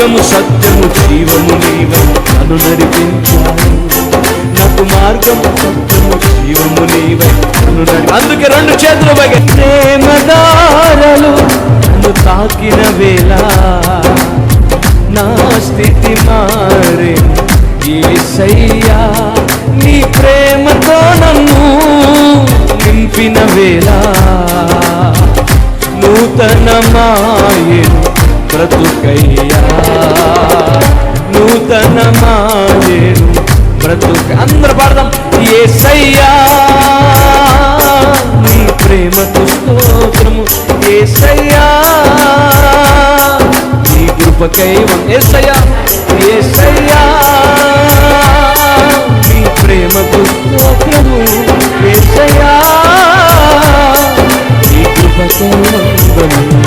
మార్గము సత్యము జీవము నీవై నన్ను నడిపించావు. నాకు మార్గము సత్యము జీవము నీవై నన్ను అందుకే రెండు చేతులు పైకి ప్రేమదారలు నన్ను తాకిన వేళ నా స్థితి మారే యేసయ్యా. నీ ప్రేమతో నన్ను నింపిన వేళ నూతనమాయెను బ్రతుకయ్యా. నూతనమాయెను బ్రతుక అందరూ పాడదాం. యేసయ్యా నీ ప్రేమకు స్తోత్రము. యేసయ్యా నీ కృపకై యేసయ్యా. యేసయ్యా